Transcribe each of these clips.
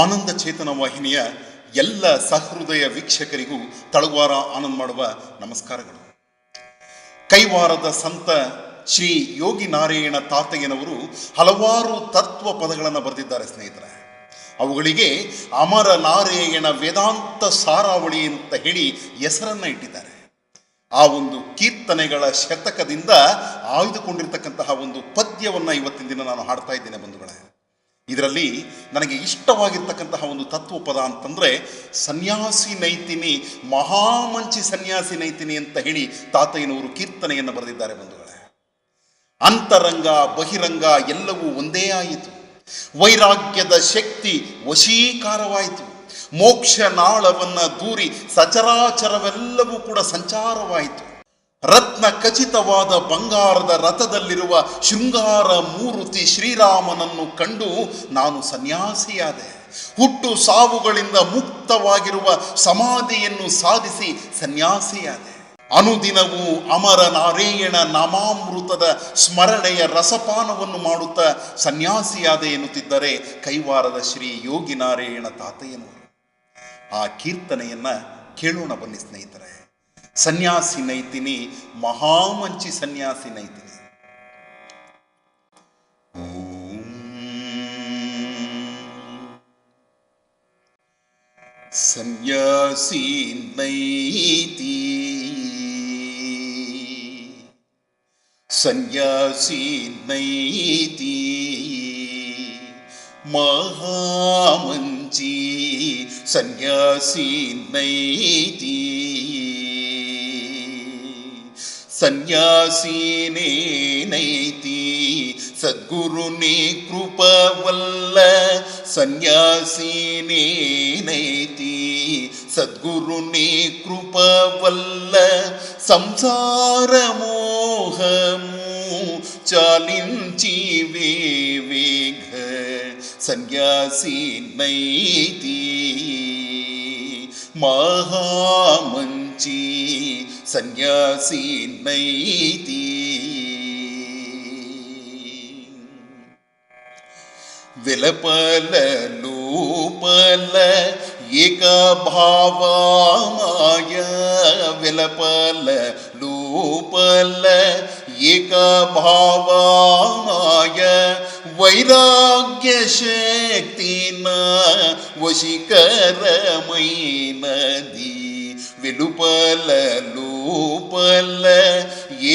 ಆನಂದ ಚೇತನ ವಾಹಿನಿಯ ಎಲ್ಲ ಸಹೃದಯ ವೀಕ್ಷಕರಿಗೂ ತಳವಾರ ಆನಂದ್ ಮಾಡುವ ನಮಸ್ಕಾರಗಳು. ಕೈವಾರದ ಸಂತ ಶ್ರೀ ಯೋಗಿ ನಾರಾಯಣ ತಾತಯ್ಯನವರು ಹಲವಾರು ತತ್ವ ಪದಗಳನ್ನು ಬರೆದಿದ್ದಾರೆ ಸ್ನೇಹಿತರೆ. ಅವುಗಳಿಗೆ ಅಮರ ನಾರಾಯಣ ವೇದಾಂತ ಸಾರಾವಳಿ ಅಂತ ಹೇಳಿ ಹೆಸರನ್ನು ಇಟ್ಟಿದ್ದಾರೆ. ಆ ಒಂದು ಕೀರ್ತನೆಗಳ ಶತಕದಿಂದ ಆಯ್ದುಕೊಂಡಿರ್ತಕ್ಕಂತಹ ಒಂದು ಪದ್ಯವನ್ನು ಇವತ್ತಿನ ದಿನ ನಾನು ಹಾಡ್ತಾ ಇದ್ದೇನೆ ಬಂಧುಗಳೇ. ಇದರಲ್ಲಿ ನನಗೆ ಇಷ್ಟವಾಗಿರ್ತಕ್ಕಂತಹ ಒಂದು ತತ್ವಪದ ಅಂತಂದರೆ ಸನ್ಯಾಸಿ ನೈತಿನಿ, ಮಹಾಮಂಚಿ ಸನ್ಯಾಸಿ ನೈತಿನಿ ಅಂತ ಹೇಳಿ ತಾತಯ್ಯನವರು ಕೀರ್ತನೆಯನ್ನು ಬರೆದಿದ್ದಾರೆ ಬಂಧುಗಳೇ. ಅಂತರಂಗ ಬಹಿರಂಗ ಎಲ್ಲವೂ ಒಂದೇ ಆಯಿತು, ವೈರಾಗ್ಯದ ಶಕ್ತಿ ವಶೀಕಾರವಾಯಿತು, ಮೋಕ್ಷ ನಾಳವನ್ನು ದೂರಿ ಸಚರಾಚರವೆಲ್ಲವೂ ಕೂಡ ಸಂಚಾರವಾಯಿತು. ರತ್ನ ಖಚಿತವಾದ ಬಂಗಾರದ ರಥದಲ್ಲಿರುವ ಶೃಂಗಾರ ಮೂರ್ತಿ ಶ್ರೀರಾಮನನ್ನು ಕಂಡು ನಾನು ಸನ್ಯಾಸಿಯಾದೆ. ಹುಟ್ಟು ಸಾವುಗಳಿಂದ ಮುಕ್ತವಾಗಿರುವ ಸಮಾಧಿಯನ್ನು ಸಾಧಿಸಿ ಸನ್ಯಾಸಿಯಾದೆ. ಅನುದಿನವೂ ಅಮರ ನಾರಾಯಣ ನಾಮಾಮೃತದ ಸ್ಮರಣೆಯ ರಸಪಾನವನ್ನು ಮಾಡುತ್ತಾ ಸನ್ಯಾಸಿಯಾದೆ ಎನ್ನುತ್ತಿದ್ದರೆ ಕೈವಾರದ ಶ್ರೀ ಯೋಗಿ ನಾರಾಯಣ ತಾತಯ್ಯನವರು. ಆ ಕೀರ್ತನೆಯನ್ನ ಕೇಳೋಣ ಬನ್ನಿ ಸ್ನೇಹಿತರೆ. ಸನ್ಯಾಸಿ ನೈತಿನಿ, ಮಹಾಮಂಚಿ ಸನ್ಯಾಸಿ ನೈತಿನಿ. ಸನ್ಯಾಸಿ ನೈತಿ, ಸನ್ಯಾಸಿ ನೈತಿ, ಮಹಾಮಂಚಿ ಸನ್ಯಾಸಿ ನೈತಿ. ಸನ್ಯಾಸಿನೇ ನೈತಿ ಸದ್ಗುರುನೇ ಕೃಪವಲ್ಲ, ಸನ್ಯಾಸಿನೇ ನೈತಿ ಸದ್ಗುರುನೇ ಕೃಪವಲ್ಲ. ಸಂಸಾರ ಮೋಹಮು ಚಾಲಿಂಚಿವೆ ವೇಗ, ಸನ್ಯಾಸಿ ನೈತಿ ಮಹಾಮಂಚಿ ಸನ್ಯಾಸಿ ನೈತಿ. ವಿಲಪಲ ಲೋಪಲ ಏಕ ಭಾವ ಮಾಯ, ವಿಲಪಲ ಲೋಪಲ ಏಕ ಭಾವ ಮಾಯ. ವೈರಾಗ್ಯ ಶಕ್ತಿನ ವಶೀಕರಮೈನದಿ, ವಿಲುಪಲ ಲೋಪಲ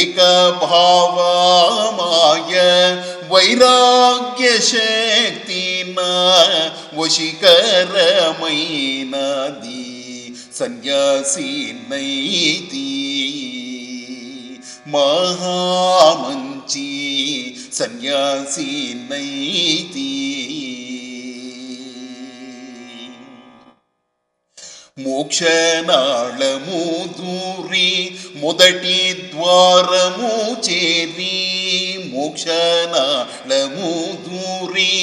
ಏಕ ಭಾವ ಮಾಯ. ವೈರಾಗ್ಯ ಶಕ್ತಿನ ವಶೀಕರಮೈನದಿ, ಸನ್ಯಾಸಿ ನೈತಿ ಮಹಾಮಂಚಿ ಸನ್ಯಾಸಿ ನೈತಿ. మోక్షనాళము దూరి మొదటి ద్వారము చేరి, మోక్షనాళము దూరి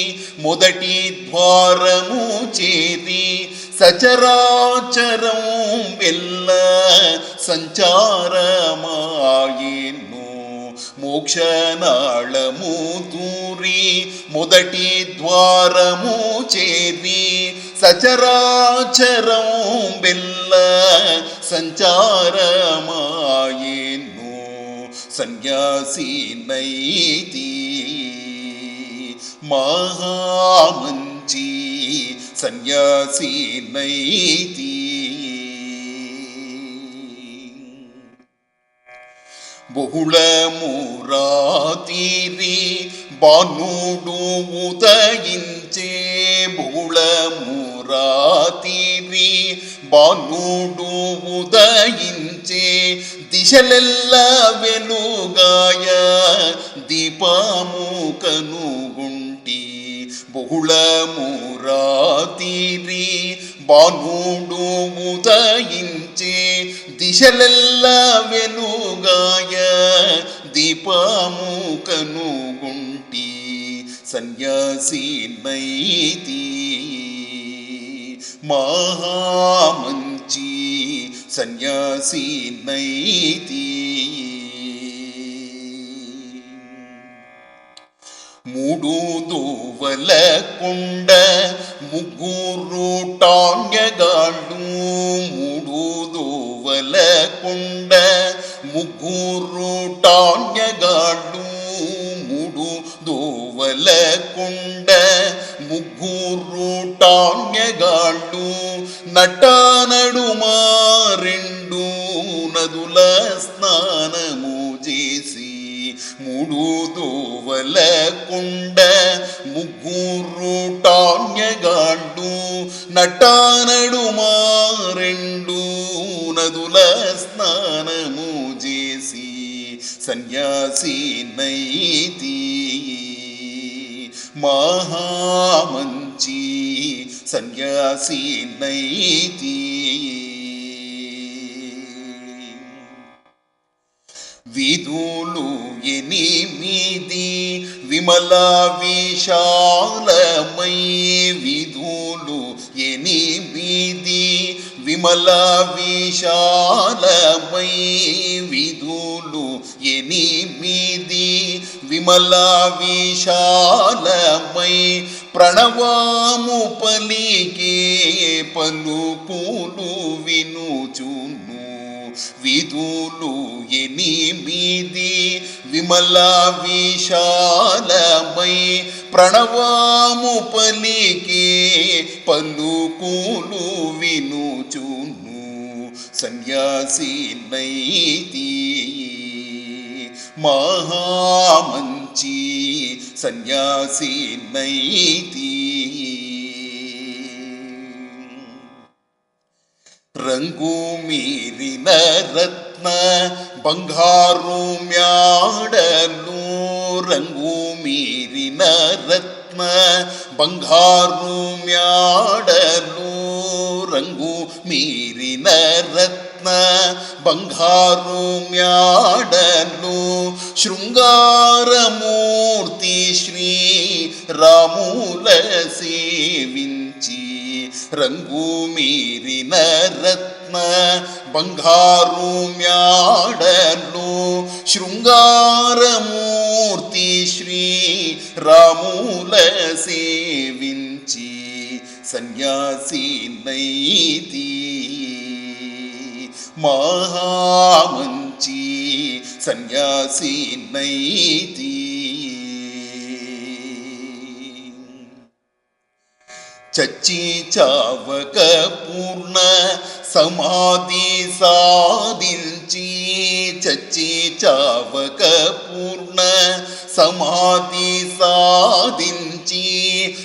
మొదటి ద్వారము చేరి. సచరాచరం వెల్ల సంచారమాయెను, మోక్షనాళము దూరి మొదటి ద్వారము చేరి. సచరాచరం వెల్ల సంచారమాయెను, సన్యాసి నైతి మహామంచి సన్యాసి నైతి. బహుళమురాతిరి బాణుడు ఉదయించే, బహుళమురాతిరి బాణుడు ఉదయించే. దిశలెల్ల వెలుగాయ దీపము కనుగుంటి, బహుళమురాతిరి బాణుడు ఉదయించే. దిశలెల్ల వెలుగాయ దీపము కనుగుంటి, సన్యాసి నైతి మహామంచి సన్యాసి నైతి. మూడు దోవల కుండ ಮುಗ್ಗೂರು ಟಾಂಗ್ಯಗಾಳು ಮೂಡುವುದು ಒಲಕೊಂಡ ಮುಗ್ಗೂರು ಟಾಂಗ್ಯಗಾಳು ಮೂಡುವುದು ಒಲಕೊಂಡ ముగ్గురు టాన్యగాళ్ళు నటానడుమారెండు నదుల స్నానము చేసి మూడు దోవలకొండ ముగ్గురు టాన్యగాళ్ళు నటానడుమారెండు నదుల స్నానము చేసి సన్యాసి నైతి మహామంచి సన్యాసి నైతి విధులు ఎనిమిది విమల విశాలమై విధులు ఎనిమిది విమల విశాలమై విధులు ఎనిమిది విమల విశాలమై ప్రణవాము పలికే పలుకులు వినుచును విధులు ఎనిమిది విమల విశాలమై ప్రణవాము పలికే పలుకులు వినుచును సన్యాసి నైతి మహామంచి సన్యాసి నైతి రంగు మీరిన రత్న బంగారు మ్యాడలు రంగు మీరిన రత్న బంగారు మ్యాడలు రంగు మీరిన రత్న బంగారు మ్యాడలు శృంగారమూర్తి శ్రీ రాముల సేవించి రంగు మీరిన రత్న బంగారు మ్యాడలు శృంగారమూర్తి శ్రీ రాముల సేవించి సన్యాసి నైతి మహామంచి సన్యాసి నైతి చచ్చి చావక పూర్ణ సమాధి సాధించి చచ్చి చావక పూర్ణ సమాధి సాధించి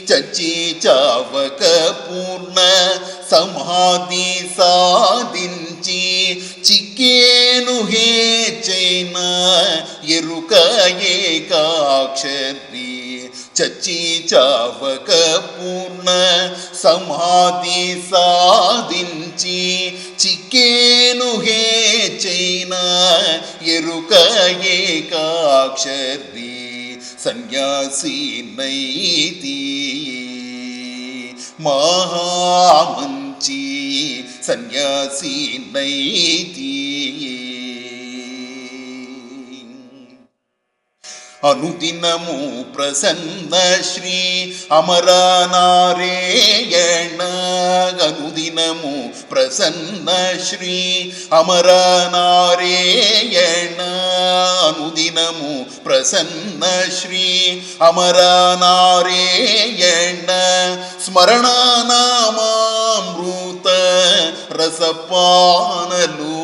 చచ్చి చావక పూర్ణ సమాధి సాధించి చిక్కేను హేచైన ఎరుక ఏకాక్షరి చచ్చి చావక పూర్ణ సమాధి సాధించి చిక్కేను హేచైన ఎరుక ఏకాక్షరి సన్యాసి నైతి మహామంచి సన్యాసి నైతి అనుదినము ప్రసన్న శ్రీ అమరనారాయణ అనుదినము ప్రసన్న శ్రీ అమరనారాయణ అనుదినము ప్రసన్న శ్రీ అమరనారాయణ స్మరణనామామృత రసపానలు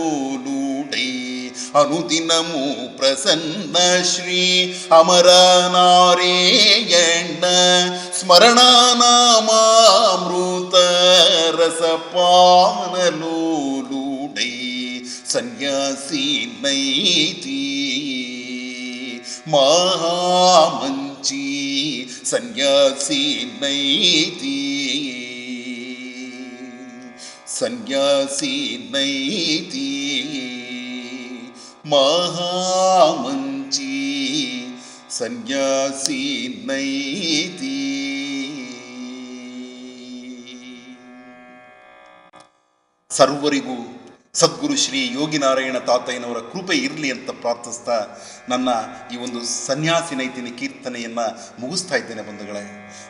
అనుదినము ప్రసన్న శ్రీ అమరనారాయణ స్మరణనామామృత రసపానలోలుడై సన్యాసి నైతి మహామంచి సన్యాసి నైతి సన్యాసి నైతి మహామంచి సన్యాసి నైతి. ಸರ್ವರಿಗೂ ಸದ್ಗುರು ಶ್ರೀ ಯೋಗಿನಾರಾಯಣ ತಾತಯ್ಯನವರ ಕೃಪೆ ಇರಲಿ ಅಂತ ಪ್ರಾರ್ಥಿಸ್ತಾ ನನ್ನ ಈ ಒಂದು ಸನ್ಯಾಸಿ ನೈತಿನ ಕೀರ್ತನೆಯನ್ನು ಮುಗಿಸ್ತಾ ಇದ್ದೇನೆ ಬಂಧುಗಳೇ.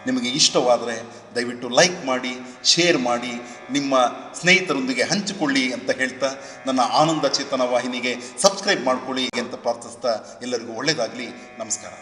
ನಿಮಗೆ ಇಷ್ಟವಾದರೆ ದಯವಿಟ್ಟು ಲೈಕ್ ಮಾಡಿ, ಶೇರ್ ಮಾಡಿ, ನಿಮ್ಮ ಸ್ನೇಹಿತರೊಂದಿಗೆ ಹಂಚಿಕೊಳ್ಳಿ ಅಂತ ಹೇಳ್ತಾ ನನ್ನ ಆನಂದ ಚೇತನ ವಾಹಿನಿಗೆ ಸಬ್ಸ್ಕ್ರೈಬ್ ಮಾಡಿಕೊಳ್ಳಿ ಅಂತ ಪ್ರಾರ್ಥಿಸ್ತಾ ಎಲ್ಲರಿಗೂ ಒಳ್ಳೆಯದಾಗಲಿ. ನಮಸ್ಕಾರ.